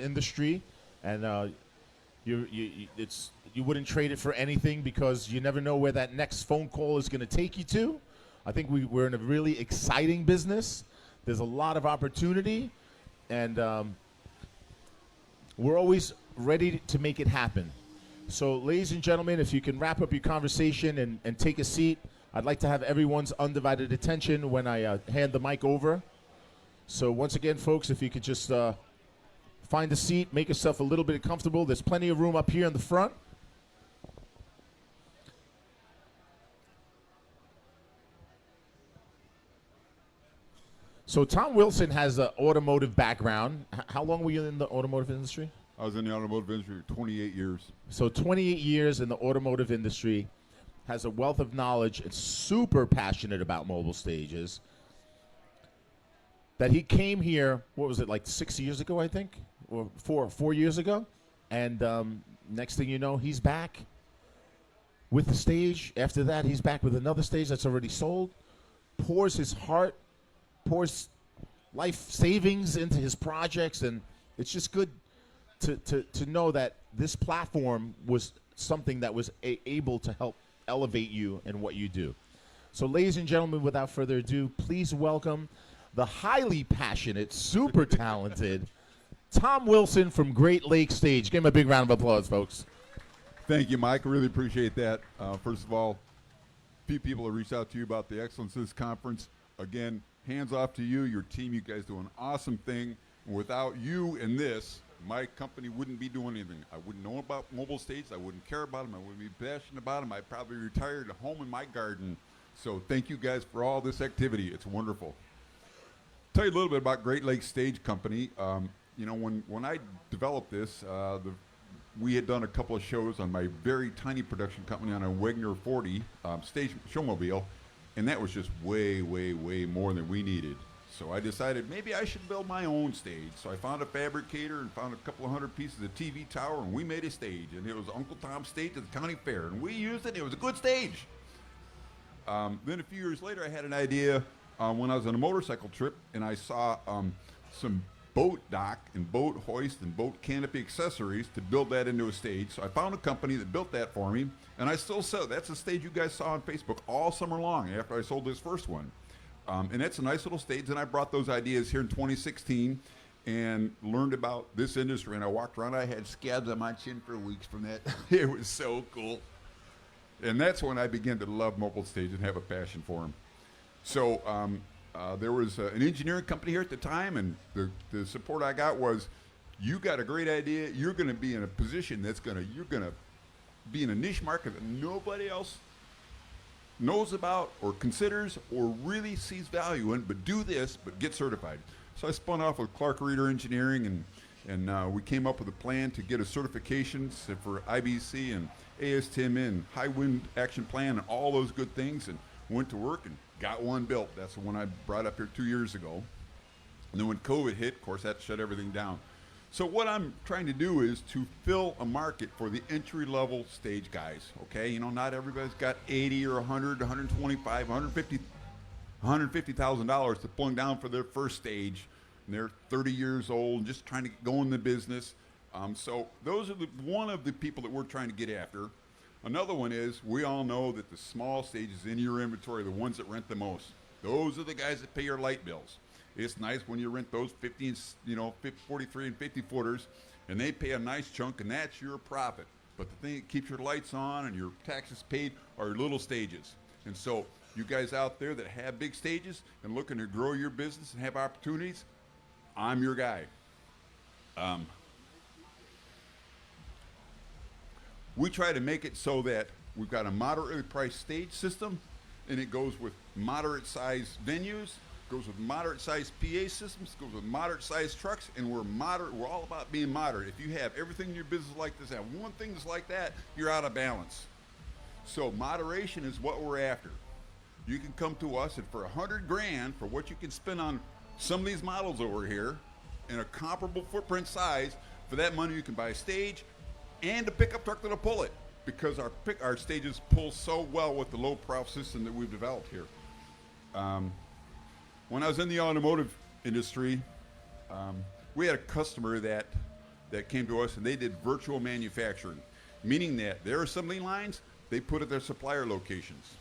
industry, and you wouldn't trade it for anything because you never know where that next phone call is going to take you to. I think we're in a really exciting business. There's a lot of opportunity, and we're always ready to make it happen. So, ladies and gentlemen, if you can wrap up your conversation and take a seat, I'd like to have everyone's undivided attention when I hand the mic over. So once again, folks, if you could just find a seat, make yourself a little bit comfortable. There's plenty of room up here in the front. So Tom Wilson has an automotive background. How long were you in the automotive industry? I was in the automotive industry for 28 years. So 28 years in the automotive industry, has a wealth of knowledge, and super passionate about mobile stages. That he came here, what was it, like 6 years ago, I think? Or 4 years ago? And next thing you know, he's back with the stage. After that, he's back with another stage that's already sold. Pours his heart, pours life savings into his projects, and it's just good to know that this platform was something that was able to help elevate you in what you do. So ladies and gentlemen, without further ado, please welcome the highly passionate, super talented Tom Wilson from Great Lakes Stage. Give him a big round of applause, folks. Thank you, Mike. I really appreciate that. First of all, few people have reached out to you about the excellence of this conference. Again, hands off to you, your team. You guys do an awesome thing. And without you and this, my company wouldn't be doing anything. I wouldn't know about mobile stages. I wouldn't care about them. I wouldn't be passionate about them. I'd probably retire at home in my garden. So thank you guys for all this activity. It's wonderful. Tell you a little bit about Great Lakes Stage Company. When I developed this, we had done a couple of shows on my very tiny production company on a Wagner 40 stage showmobile, and that was just way, way, way more than we needed. So I decided maybe I should build my own stage. So I found a fabricator and found a couple of hundred pieces of TV tower, and we made a stage. And it was Uncle Tom's stage at the county fair, and we used it. It was a good stage. Then a few years later, I had an idea when I was on a motorcycle trip, and I saw some boat dock and boat hoist and boat canopy accessories to build that into a stage. So I found a company that built that for me, and I still sell. That's a stage you guys saw on Facebook all summer long after I sold this first one. And that's a nice little stage, and I brought those ideas here in 2016 and learned about this industry, and I walked around. I had scabs on my chin for weeks from that. It was so cool. And that's when I began to love mobile stage and have a passion for them. So there was an engineering company here at the time, and the support I got was, you got a great idea. You're going to be in a position you're going to be in a niche market that nobody else knows about or considers or really sees value in, but do this, but get certified. So I spun off with Clark Reeder Engineering, and we came up with a plan to get a certifications for IBC and ASTM and high wind action plan and all those good things, and went to work and got one built. That's the one I brought up here 2 years ago. And then when COVID hit, of course, that shut everything down. So what I'm trying to do is to fill a market for the entry-level stage guys, okay? You know, not everybody's got 80 or 100, 125, 150, $150,000 to plunk down for their first stage, and they're 30 years old and just trying to get going in the business. So those are one of the people that we're trying to get after. Another one is, we all know that the small stages in your inventory are the ones that rent the most. Those are the guys that pay your light bills. It's nice when you rent those 43 and 50 footers, and they pay a nice chunk, and that's your profit. But the thing that keeps your lights on and your taxes paid are your little stages. And so you guys out there that have big stages and looking to grow your business and have opportunities, I'm your guy. We try to make it so that we've got a moderately priced stage system, and it goes with moderate sized venues, goes with moderate sized PA systems, goes with moderate sized trucks, and we're moderate. We're all about being moderate. If you have everything in your business like this, and one thing that's like that, you're out of balance. So moderation is what we're after. You can come to us, and for $100,000 for what you can spend on some of these models over here in a comparable footprint size, for that money you can buy a stage and a pickup truck that'll pull it, because our stages pull so well with the low prof system that we've developed here. When I was in the automotive industry, we had a customer that that came to us and they did virtual manufacturing, meaning that their assembly lines they put at their supplier locations.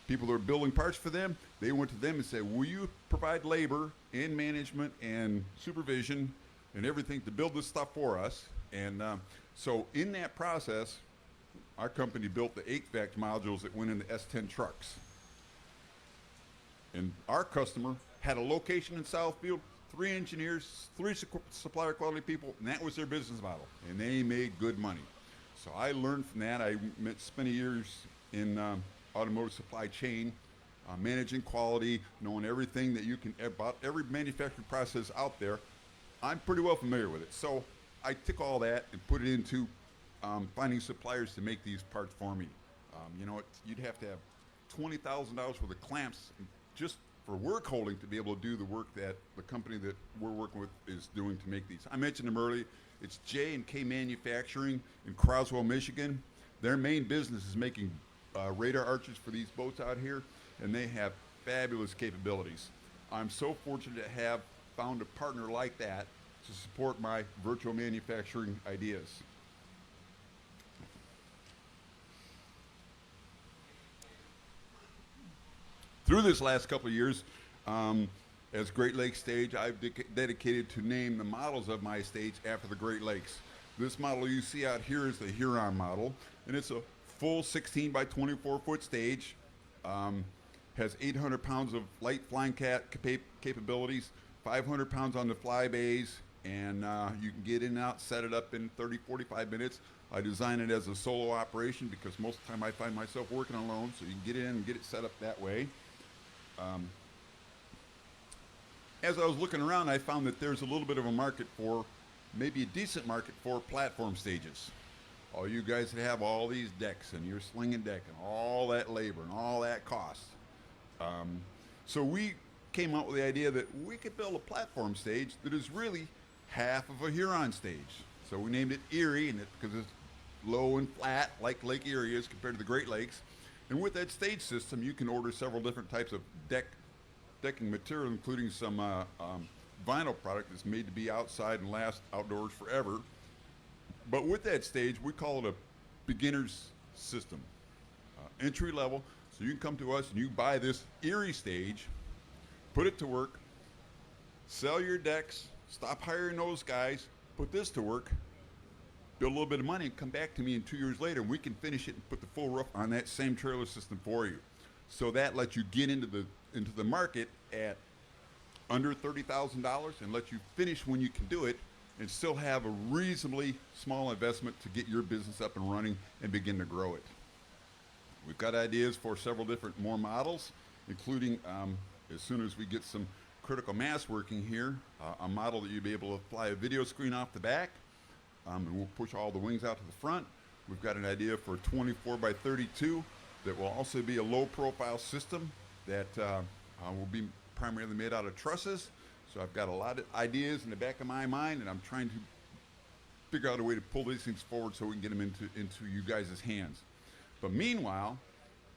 People that are building parts for them, they went to them and said, will you provide labor and management and supervision and everything to build this stuff for us? And so in that process, our company built the HVAC modules that went into S10 trucks. And our customer had a location in Southfield, 3 engineers, 3 supplier quality people, and that was their business model. And they made good money. So I learned from that. I spent years in automotive supply chain, managing quality, knowing everything that you can about every manufacturing process out there. I'm pretty well familiar with it. So I took all that and put it into finding suppliers to make these parts for me. You know, you'd have to have $20,000 worth of clamps just for work holding to be able to do the work that the company that we're working with is doing to make these. I mentioned them earlier. It's J&K Manufacturing in Croswell, Michigan. Their main business is making radar arches for these boats out here, and they have fabulous capabilities. I'm so fortunate to have found a partner like that to support my virtual manufacturing ideas. Through this last couple of years, as Great Lakes Stage, I've dedicated to name the models of my stage after the Great Lakes. This model you see out here is the Huron model, and it's a full 16 by 24 foot stage. Has 800 pounds of light flying capabilities, 500 pounds on the fly bays, and you can get in and out, set it up in 30, 45 minutes. I designed it as a solo operation because most of the time I find myself working alone, so you can get in and get it set up that way. As I was looking around, I found that there's a little bit of a market for, maybe a decent market for platform stages. All you guys that have all these decks and you're slinging deck and all that labor and all that cost. So we came up with the idea that we could build a platform stage that is really half of a Huron stage. So we named it Erie, and because it's low and flat like Lake Erie is compared to the Great Lakes. And with that stage system, you can order several different types of decking material, including some vinyl product that's made to be outside and last outdoors forever. But with that stage, we call it a beginner's system, entry level. So you can come to us and you buy this Erie stage, put it to work, sell your decks, stop hiring those guys, put this to work, build a little bit of money, and come back to me in 2 years later, and we can finish it and put the full roof on that same trailer system for you. So that lets you get into the market at under $30,000 and let you finish when you can do it and still have a reasonably small investment to get your business up and running and begin to grow it. We've got ideas for several different more models, including as soon as we get some critical mass working here, a model that you'll be able to fly a video screen off the back, and we'll push all the wings out to the front. We've got an idea for 24 by 32 that will also be a low profile system that will be primarily made out of trusses. So I've got a lot of ideas in the back of my mind, and I'm trying to figure out a way to pull these things forward so we can get them into you guys' hands. But meanwhile,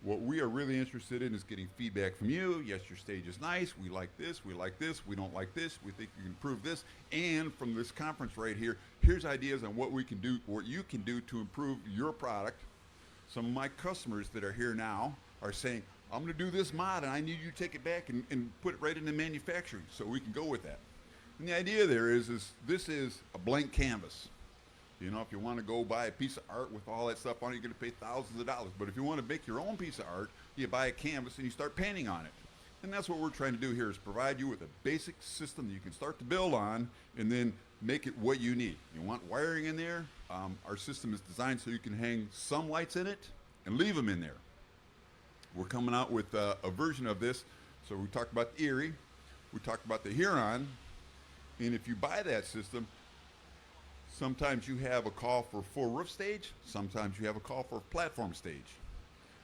what we are really interested in is getting feedback from you. Yes, your stage is nice. We like this. We like this. We don't like this. We think you can improve this. And from this conference right here, here's ideas on what we can do, what you can do to improve your product. Some of my customers that are here now are saying, I'm going to do this mod, and I need you to take it back and put it right into manufacturing so we can go with that. And the idea there is this is a blank canvas. You know, if you want to go buy a piece of art with all that stuff on it, you're going to pay thousands of dollars. But if you want to make your own piece of art, you buy a canvas and you start painting on it. And that's what we're trying to do here, is provide you with a basic system that you can start to build on and then make it what you need. You want wiring in there? Our system is designed so you can hang some lights in it and leave them in there. We're coming out with a version of this. So we talked about the Erie, we talked about the Huron, and if you buy that system, sometimes you have a call for full roof stage, sometimes you have a call for a platform stage.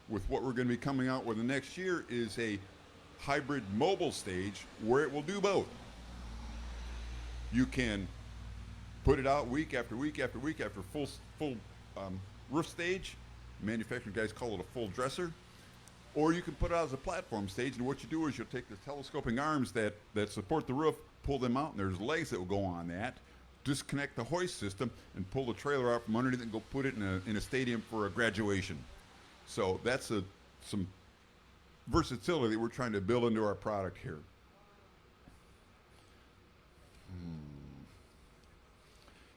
With what we're going to be coming out with the next year is a hybrid mobile stage where it will do both. You can put it out week after week after week after full roof stage. Manufacturing guys call it a full dresser. Or you can put it out as a platform stage, and what you do is you'll take the telescoping arms that support the roof, pull them out, and there's legs that will go on that. disconnect the hoist system and pull the trailer out from underneath and go put it in a stadium for a graduation. So that's some versatility we're trying to build into our product here.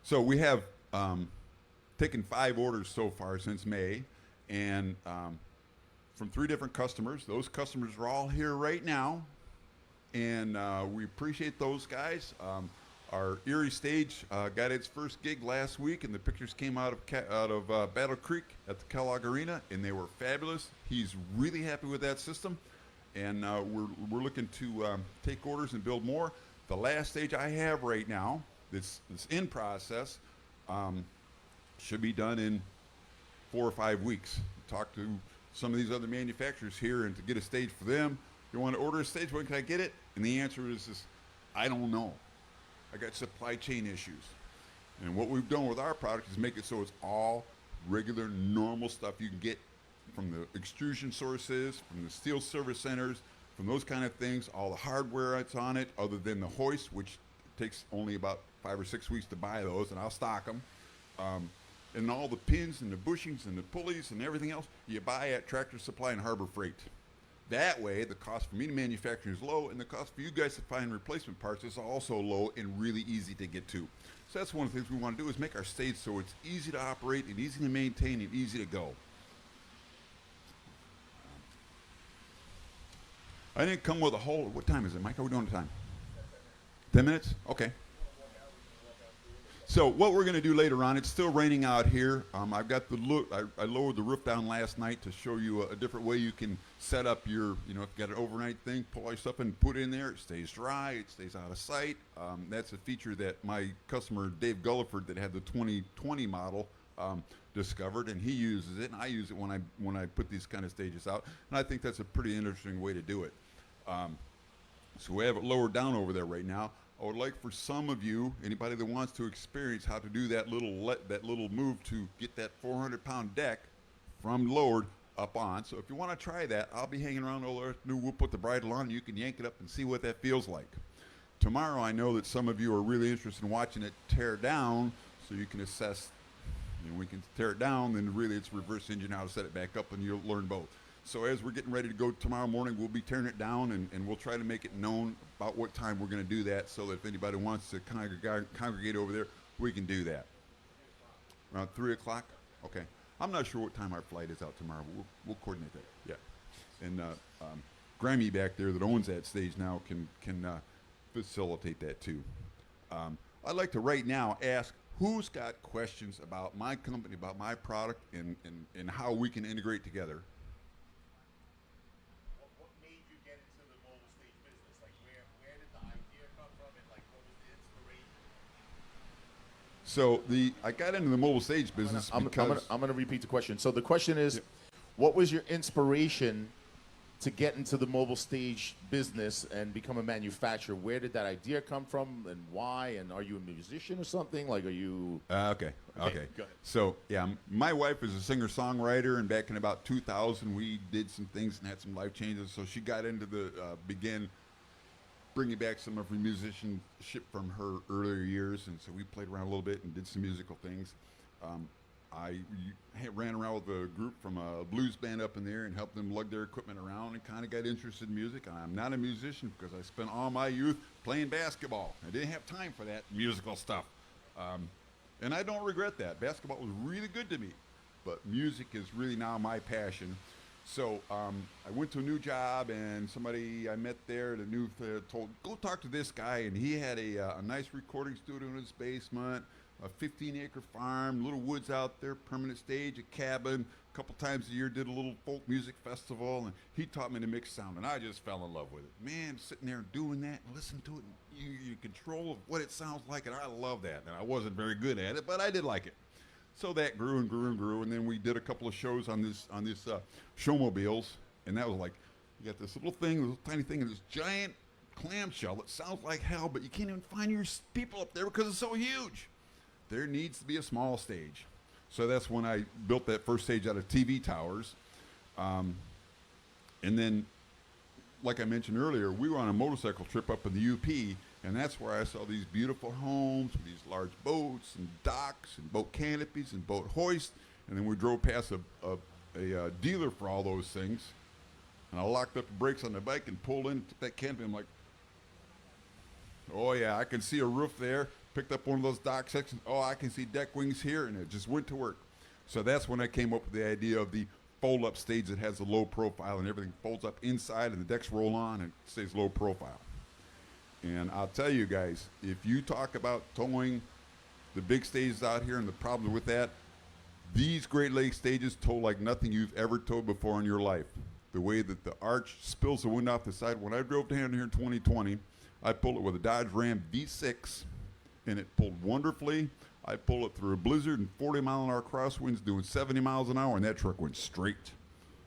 So we have taken 5 orders so far since May, and from 3 different customers. Those customers are all here right now, and we appreciate those guys. Our Erie stage got its first gig last week, and the pictures came out of Battle Creek at the Kellogg Arena, and they were fabulous. He's really happy with that system, and we're looking to take orders and build more. The last stage I have right now, that's in process, should be done in 4 or 5 weeks. Talk to some of these other manufacturers here and to get a stage for them. You want to order a stage, when can I get it? And the answer is I don't know. I got supply chain issues. And what we've done with our product is make it so it's all regular, normal stuff you can get from the extrusion sources, from the steel service centers, from those kind of things, all the hardware that's on it, other than the hoist, which takes only about 5 or 6 weeks to buy those, and I'll stock them. And all the pins and the bushings and the pulleys and everything else you buy at Tractor Supply and Harbor Freight. That way, the cost for me to manufacture is low, and the cost for you guys to find replacement parts is also low and really easy to get to. So that's one of the things we want to do, is make our stage so it's easy to operate and easy to maintain and easy to go. I didn't come with a whole, what time is it, Mike? How are we doing the time? 10 minutes? Okay. So what we're going to do later on, it's still raining out here. I've got I lowered the roof down last night to show you a different way you can set up your, if you got an overnight thing, pull all your stuff in and put it in there. It stays dry. It stays out of sight. That's a feature that my customer, Dave Gulliford, that had the 2020 model, discovered, and he uses it, and I use it when I put these kind of stages out. And I think that's a pretty interesting way to do it. So we have it lowered down over there right now. I would like for some of you, anybody that wants to experience how to do that little move to get that 400-pound deck from lowered up on. So if you want to try that, I'll be hanging around all afternoon. We'll put the bridle on, and you can yank it up and see what that feels like. Tomorrow, I know that some of you are really interested in watching it tear down, so you can assess. We can tear it down, then really it's reverse engineer how to set it back up, and you'll learn both. So as we're getting ready to go tomorrow morning, we'll be tearing it down, and we'll try to make it known about what time we're going to do that, so that if anybody wants to congregate over there, we can do that. Around 3 o'clock? Okay. I'm not sure what time our flight is out tomorrow, but we'll coordinate that. Yeah. And Grammy back there that owns that stage now can facilitate that too. I'd like to right now ask who's got questions about my company, about my product, and how we can integrate together. So I got into the mobile stage business because I'm going to repeat the question. So the question is, what was your inspiration to get into the mobile stage business and become a manufacturer? Where did that idea come from, and why? And are you a musician or something? Like, are you? Okay. Go ahead. So yeah, my wife is a singer-songwriter, and back in about 2000, we did some things and had some life changes. So she got into began bringing back some of her musicianship from her earlier years, and so we played around a little bit and did some musical things. I ran around with a group from a blues band up in there and helped them lug their equipment around, and kind of got interested in music. I'm not a musician because I spent all my youth playing basketball. I didn't have time for that musical stuff. And I don't regret that. Basketball was really good to me, but music is really now my passion. So I went to a new job, and somebody I met there told, go talk to this guy, and he had a nice recording studio in his basement, a 15-acre farm, little woods out there, permanent stage, a cabin, a couple times a year did a little folk music festival, and he taught me to mix sound, and I just fell in love with it. Man, sitting there and doing that and listening to it, and you control of what it sounds like, and I love that. And I wasn't very good at it, but I did like it. So that grew and grew and grew, and then we did a couple of shows on this showmobiles, and that was like, you got this little tiny thing, and this giant clamshell that sounds like hell, but you can't even find your people up there because it's so huge. There needs to be a small stage. So that's when I built that first stage out of TV towers. And then, like I mentioned earlier, we were on a motorcycle trip up in the UP, And that's where I saw these beautiful homes with these large boats and docks and boat canopies and boat hoists. And then we drove past a dealer for all those things. And I locked up the brakes on the bike and pulled in that canopy. I'm like, oh yeah, I can see a roof there. Picked up one of those dock sections. Oh, I can see deck wings here. And it just went to work. So that's when I came up with the idea of the fold-up stage that has a low profile and everything folds up inside and the decks roll on and it stays low profile. And I'll tell you guys, if you talk about towing the big stages out here and the problems with that, these Great Lakes stages tow like nothing you've ever towed before in your life. The way that the arch spills the wind off the side. When I drove down here in 2020, I pulled it with a Dodge Ram V6, and it pulled wonderfully. I pulled it through a blizzard and 40-mile-an-hour crosswinds doing 70 miles an hour, and that truck went straight.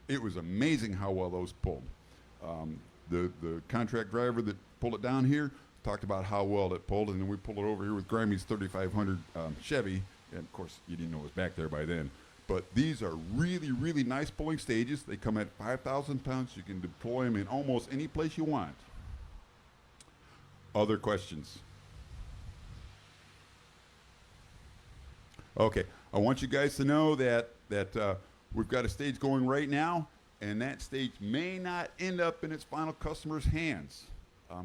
It was amazing how well those pulled. The contract driver that pulled it down here talked about how well it pulled, and then we pulled it over here with Grimey's 3500 Chevy, and of course you didn't know it was back there by then. But these are really, really nice pulling stages. They come at 5,000 pounds. You can deploy them in almost any place you want. Other questions? Okay, I want you guys to know that we've got a stage going right now, and that stage may not end up in its final customer's hands.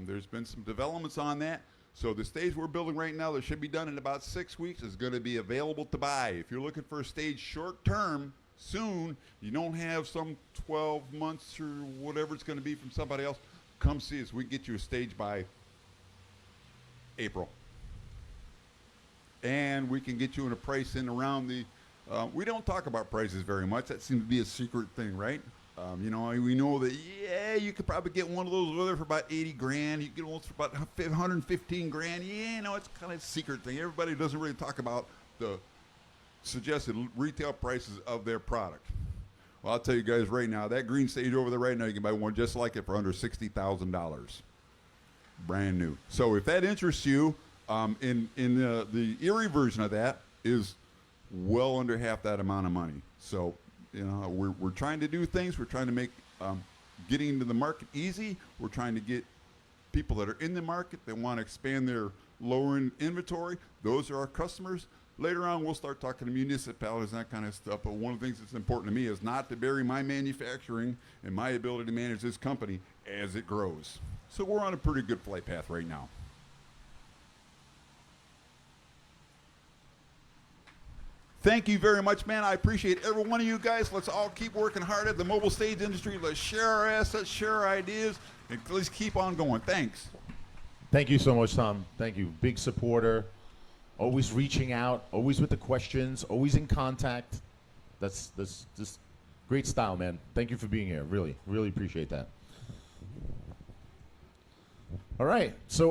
There's been some developments on that. So the stage we're building right now that should be done in about 6 weeks is going to be available to buy. If you're looking for a stage short term, soon, you don't have some 12 months or whatever it's going to be from somebody else, come see us. We can get you a stage by April. And we can get you in a price in around the, we don't talk about prices very much. That seems to be a secret thing, right? You know, we know that, yeah, you could probably get one of those over there for about 80 grand. You can get one for about 115 grand. Yeah, you know, it's kind of a secret thing. Everybody doesn't really talk about the suggested retail prices of their product. Well, I'll tell you guys right now, that green stage over there right now, you can buy one just like it for under $60,000. Brand new. So if that interests you, the Erie version of that is well under half that amount of money. So, you know, we're trying to do things. We're trying to make getting into the market easy. We're trying to get people that are in the market that want to expand their lower-end inventory. Those are our customers. Later on, we'll start talking to municipalities and that kind of stuff. But one of the things that's important to me is not to bury my manufacturing and my ability to manage this company as it grows. So we're on a pretty good flight path right now. Thank you very much, man. I appreciate every one of you guys. Let's all keep working hard at the mobile stage industry. Let's share our assets, share our ideas, and let's keep on going. Thanks. Thank you so much, Tom. Thank you. Big supporter. Always reaching out. Always with the questions. Always in contact. That's just great style, man. Thank you for being here. Really, really appreciate that. All right. So.